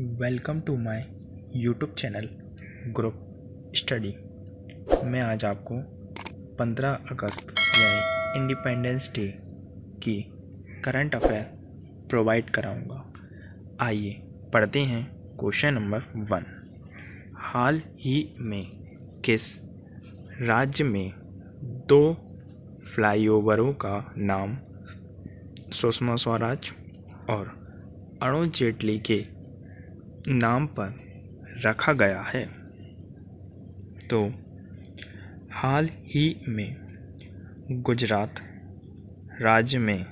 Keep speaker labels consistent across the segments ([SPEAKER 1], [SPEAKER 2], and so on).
[SPEAKER 1] Welcome to my YouTube channel group study. मैं आज आपको 15 अगस्त यानी इंडिपेंडेंस डे की करंट अफेयर प्रोवाइड कराऊंगा। आइए पढ़ते हैं क्वेश्चन नंबर 1। हाल ही में किस राज्य में 2 फ्लाईओवरों का नाम सुषमा स्वराज और अरुण जेटली के नाम पर रखा गया है? तो हाल ही में गुजरात राज्य में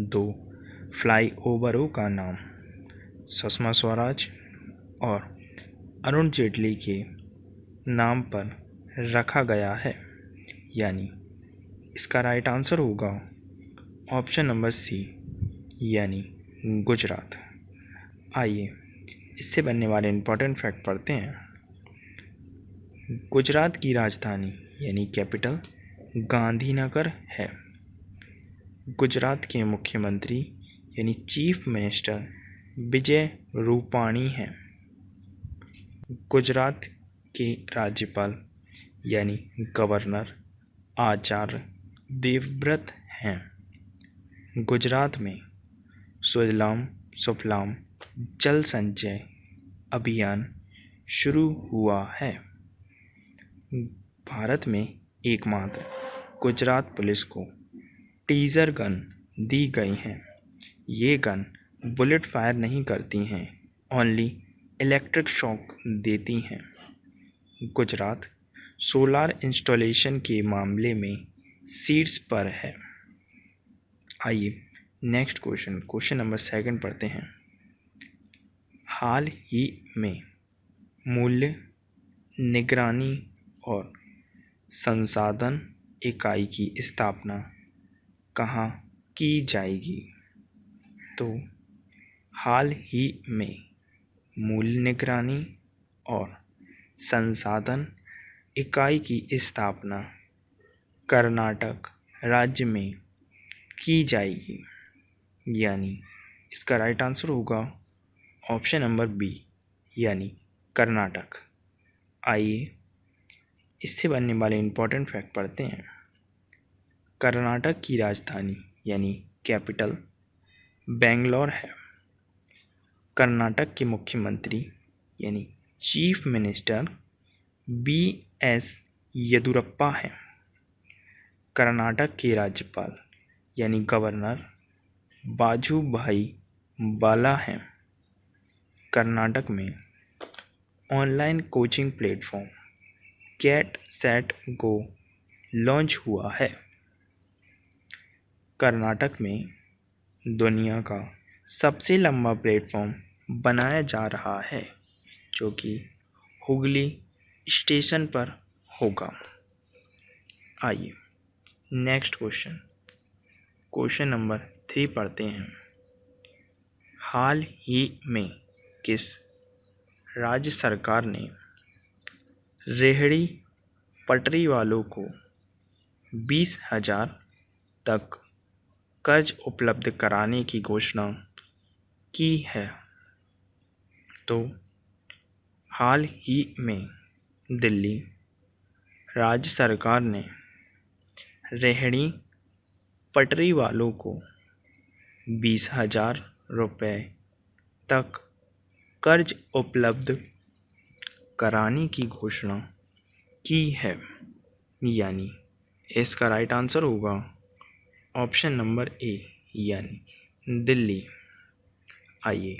[SPEAKER 1] 2 फ्लाईओवरों का नाम सुषमा स्वराज और अरुण जेटली के नाम पर रखा गया है, यानी इसका राइट आंसर होगा ऑप्शन नंबर सी यानी गुजरात। आइए इससे बनने वाले इम्पोर्टेंट फैक्ट पढ़ते हैं। गुजरात की राजधानी यानी कैपिटल गांधीनगर है। गुजरात के मुख्यमंत्री यानी चीफ मिनिस्टर विजय रूपाणी हैं। गुजरात के राज्यपाल यानी गवर्नर आचार्य देवव्रत हैं। गुजरात में सुजलाम सुफलाम जल संचय अभियान शुरू हुआ है। भारत में एकमात्र गुजरात पुलिस को टीजर गन दी गई हैं। ये गन बुलेट फायर नहीं करती हैं, ओनली इलेक्ट्रिक शॉक देती हैं। गुजरात सोलार इंस्टॉलेशन के मामले में शीर्ष पर है। आइए नेक्स्ट क्वेश्चन नंबर 2 पढ़ते हैं। हाल ही में मूल्य निगरानी और संसाधन इकाई की स्थापना कहाँ की जाएगी? तो हाल ही में मूल्य निगरानी और संसाधन इकाई की स्थापना कर्नाटक राज्य में की जाएगी, यानी इसका राइट आंसर होगा ऑप्शन नंबर बी यानी कर्नाटक। आइए इससे बनने वाले इम्पोर्टेंट फैक्ट पढ़ते हैं। कर्नाटक की राजधानी यानी कैपिटल बेंगलोर है। कर्नाटक के मुख्यमंत्री यानी चीफ मिनिस्टर BS येदियुरप्पा हैं। कर्नाटक के राज्यपाल यानी गवर्नर वाजुभाई वाला हैं। कर्नाटक में online coaching platform cat set go launch हुआ है। कर्नाटक में दुनिया का सबसे लंबा प्लेटफॉर्म बनाया जा रहा है, जो कि हुगली स्टेशन पर होगा। आइए नेक्स्ट क्वेश्चन नंबर 3 पढ़ते हैं। हाल ही में किस राज्य सरकार ने रेहड़ी पटरी वालों को 20,000 तक कर्ज उपलब्ध कराने की घोषणा की है? तो हाल ही में दिल्ली राज्य सरकार ने रेहड़ी पटरी वालों को 20,000 रुपये तक कर्ज उपलब्ध कराने की घोषणा की है, यानी इसका राइट आंसर होगा ऑप्शन नंबर ए यानी दिल्ली। आइए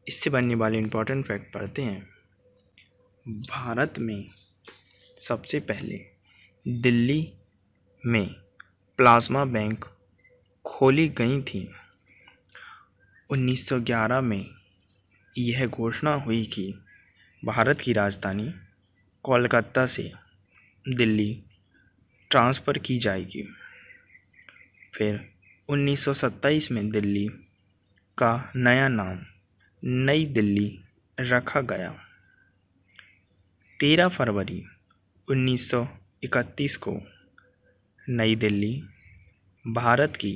[SPEAKER 1] इससे बनने वाले इम्पोर्टेंट फैक्ट पढ़ते हैं। भारत में सबसे पहले दिल्ली में प्लाज्मा बैंक खोली गई थी। 1911 में यह घोषणा हुई कि भारत की राजधानी कोलकाता से दिल्ली ट्रांसफ़र की जाएगी। फिर 1927 में दिल्ली का नया नाम नई दिल्ली रखा गया। 13 फरवरी 1931 को नई दिल्ली भारत की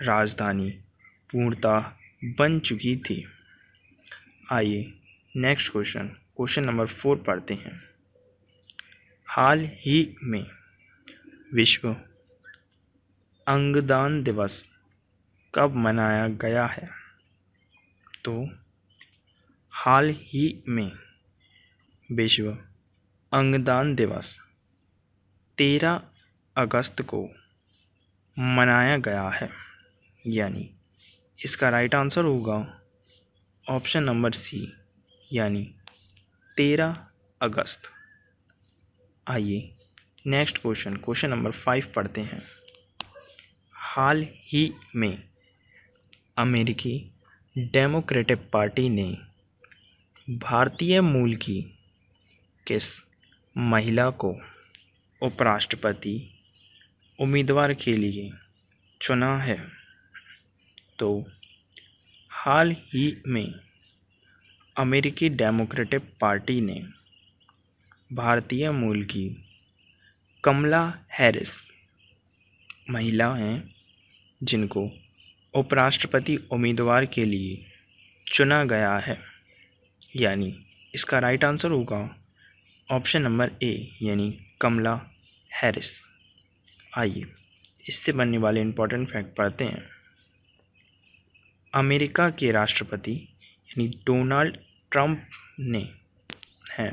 [SPEAKER 1] राजधानी पूर्णतः बन चुकी थी। आइए नेक्स्ट क्वेश्चन, क्वेश्चन नंबर 4 पढ़ते हैं। हाल ही में विश्व अंगदान दिवस कब मनाया गया है? तो हाल ही में विश्व अंगदान दिवस 13 अगस्त को मनाया गया है, यानी इसका राइट आंसर होगा ऑप्शन नंबर सी, यानी 13 अगस्त। आइए नेक्स्ट क्वेश्चन, क्वेश्चन नंबर 5 पढ़ते हैं। हाल ही में अमेरिकी डेमोक्रेटिक पार्टी ने भारतीय मूल की किस महिला को उपराष्ट्रपति उम्मीदवार के लिए चुना है? तो हाल ही में अमेरिकी डेमोक्रेटिक पार्टी ने भारतीय मूल की कमला हैरिस महिला हैं जिनको उपराष्ट्रपति उम्मीदवार के लिए चुना गया है, यानी इसका राइट आंसर होगा ऑप्शन नंबर ए, यानी कमला हैरिस। आइए इससे बनने वाले इम्पोर्टेंट फैक्ट पढ़ते हैं। अमेरिका के राष्ट्रपति यानी डोनाल्ड ट्रंप ने है,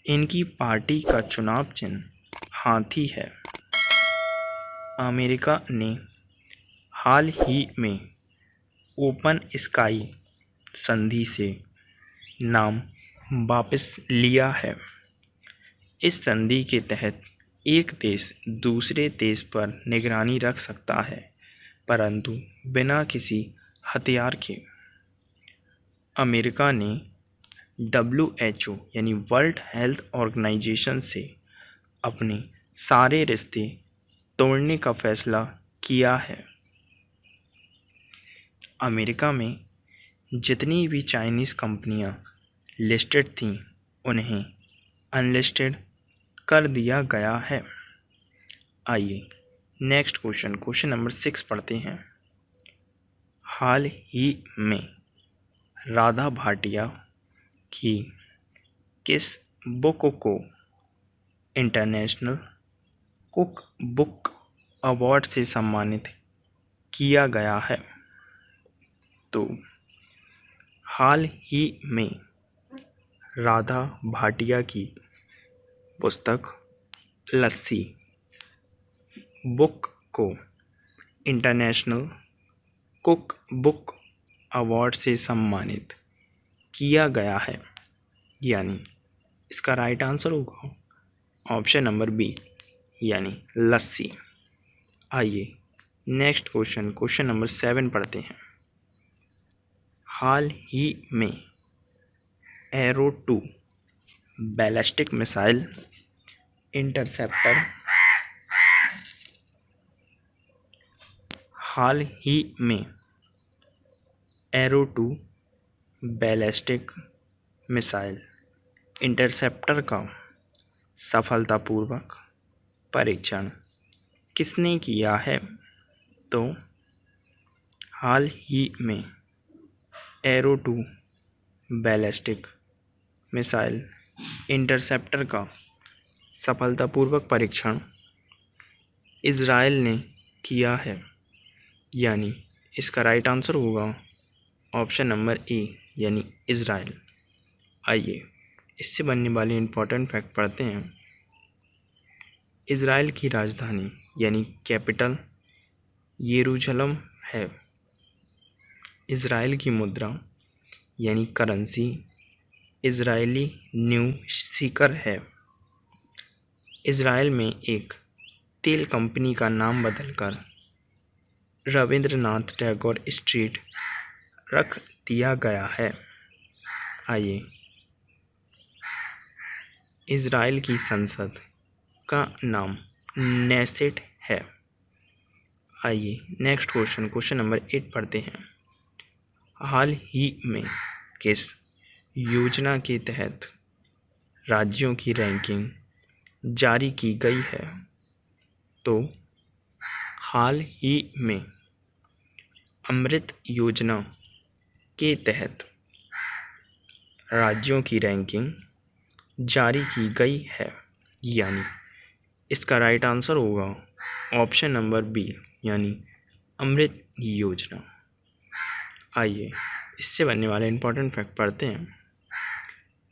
[SPEAKER 1] इनकी पार्टी का चुनाव चिन्ह हाथी है। अमेरिका ने हाल ही में ओपन स्काई संधि से नाम वापस लिया है। इस संधि के तहत एक देश दूसरे देश पर निगरानी रख सकता है, परंतु बिना किसी हथियार के। अमेरिका ने WHO यानी वर्ल्ड हेल्थ ऑर्गेनाइजेशन से अपने सारे रिश्ते तोड़ने का फैसला किया है। अमेरिका में जितनी भी चाइनीज़ कंपनियां लिस्टेड थीं, उन्हें अनलिस्टेड कर दिया गया है। आइए नेक्स्ट क्वेश्चन, क्वेश्चन नंबर 6 पढ़ते हैं। हाल ही में राधा भाटिया की किस बुक को इंटरनेशनल कुक बुक अवार्ड से सम्मानित किया गया है? तो हाल ही में राधा भाटिया की पुस्तक लस्सी बुक को इंटरनेशनल कुक बुक अवार्ड से सम्मानित किया गया है, यानी इसका राइट आंसर होगा ऑप्शन नंबर बी, यानी लस्सी। आइए नेक्स्ट क्वेश्चन, क्वेश्चन नंबर 7 पढ़ते हैं। हाल ही में एरो 2 बैलिस्टिक मिसाइल इंटरसेप्टर हाल ही में एरो 2 बैलिस्टिक मिसाइल इंटरसेप्टर का सफलतापूर्वक परीक्षण किसने किया है? तो हाल ही में एरो 2 बैलिस्टिक मिसाइल इंटरसेप्टर का सफलतापूर्वक परीक्षण इज़राइल ने किया है, यानी इसका राइट आंसर होगा ऑप्शन नंबर ए, यानी इज़राइल। आइए इससे बनने वाले इम्पोर्टेंट फैक्ट पढ़ते हैं। इज़राइल की राजधानी यानी कैपिटल यरूशलेम है। इज़राइल की मुद्रा यानी करेंसी इज़राइली न्यू सीकर है। इज़राइल में एक तेल कंपनी का नाम बदलकर रविंद्रनाथ टैगोर स्ट्रीट रख दिया गया है। आइए इज़राइल की संसद का नाम नेसेट है। आइए नेक्स्ट क्वेश्चन, क्वेश्चन नंबर 8 पढ़ते हैं। हाल ही में किस योजना के तहत राज्यों की रैंकिंग जारी की गई है? तो हाल ही में अमृत योजना के तहत राज्यों की रैंकिंग जारी की गई है, यानी इसका राइट आंसर होगा ऑप्शन नंबर बी, यानी अमृत योजना। आइए इससे बनने वाले इम्पोर्टेंट फैक्ट पढ़ते हैं।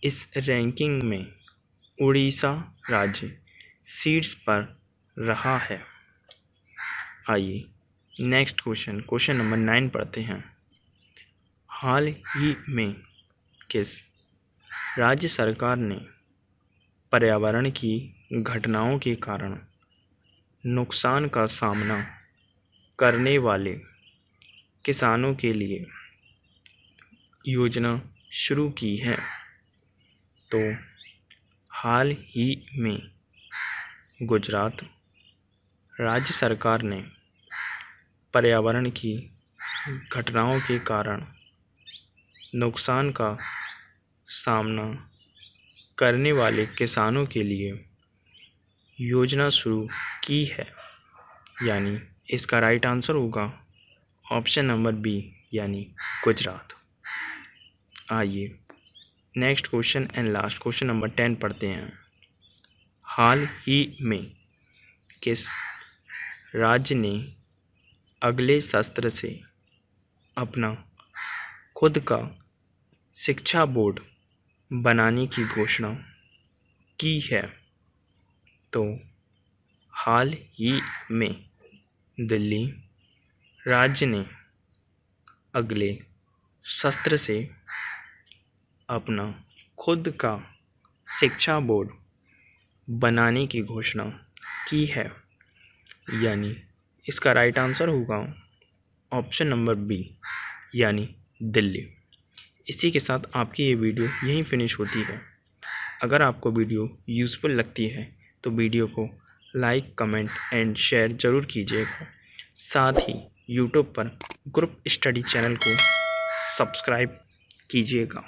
[SPEAKER 1] इस रैंकिंग में उड़ीसा राज्य शीर्ष पर रहा है। आइए नेक्स्ट क्वेश्चन नंबर 9 पढ़ते हैं। हाल ही में किस राज्य सरकार ने पर्यावरण की घटनाओं के कारण नुकसान का सामना करने वाले किसानों के लिए योजना शुरू की है? तो हाल ही में गुजरात राज्य सरकार ने पर्यावरण की घटनाओं के कारण नुकसान का सामना करने वाले किसानों के लिए योजना शुरू की है, यानी इसका राइट आंसर होगा ऑप्शन नंबर बी, यानी गुजरात। आइए next question and last question number 10 पढ़ते हैं। हाल ही में किस राज्य ने अगले सत्र से अपना खुद का शिक्षा बोर्ड बनाने की घोषणा की है? तो हाल ही में दिल्ली राज्य ने अगले सत्र से अपना खुद का शिक्षा बोर्ड बनाने की घोषणा की है, यानी इसका राइट आंसर होगा ऑप्शन नंबर बी, यानी दिल्ली। इसी के साथ आपकी ये वीडियो यहीं फिनिश होती है। अगर आपको वीडियो यूज़फुल लगती है तो वीडियो को लाइक, कमेंट एंड शेयर ज़रूर कीजिएगा। साथ ही यूट्यूब पर ग्रुप स्टडी चैनल को सब्सक्राइब कीजिएगा।